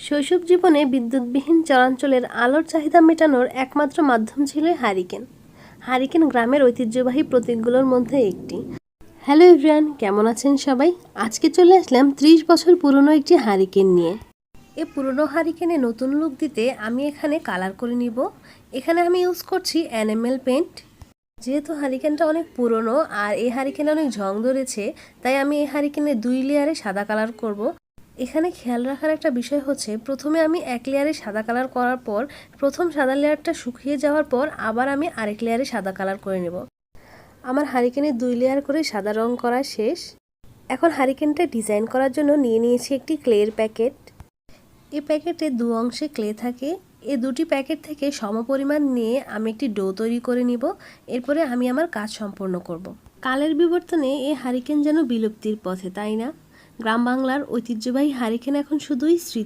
শৈশব জীবনে বিদ্যুৎবিহীন চরাঞ্চলের আলোর চাহিদা মেটানোর একমাত্র মাধ্যম ছিল হারিকেন। হারিকেন গ্রামের ঐতিহ্যবাহী প্রতীকগুলোর মধ্যে একটি। হ্যালো এভরিওয়ান, কেমন আছেন সবাই? আজকে চলে আসলাম 30 বছর পুরনো একটি হারিকেন নিয়ে। এই পুরনো হারিকেনে নতুন লুক দিতে আমি এখানে কালার করে নিব। এখানে আমি ইউজ করছি এনামেল পেইন্ট। যেহেতু হারিকেনটা অনেক পুরনো আর এই হারিকেনে অনেক জং ধরেছে, তাই আমি এই হারিকেনে 2 লেয়ারে সাদা কালার করব। এখানে খেয়াল রাখার একটা বিষয় হচ্ছে, প্রথমে আমি এক লেয়ারে সাদা কালার করার পর প্রথম সাদা লেয়ারটা শুকিয়ে যাওয়ার পর আবার আমি আরেক লেয়ারে সাদা কালার করে নেব। আমার হারিকেনে 2 লেয়ার করে সাদা রং করা শেষ। এখন হারিকেনটা ডিজাইন করার জন্য নিয়ে নিয়েছি একটি ক্লের প্যাকেট। এই প্যাকেটে 2 অংশে ক্লে থাকে। এই দুটি প্যাকেট থেকে সমপরিমাণ নিয়ে আমি একটি ডো তৈরি করে নিব। এরপরে আমি আমার কাজ সম্পূর্ণ করব। কালের বিবর্তনে এই হারিকেন যেন বিলুপ্তির পথে, তাই না? গ্রাম বাংলার ঐতিহ্যবাহী হারিকেন এখন শুধুই স্মৃতি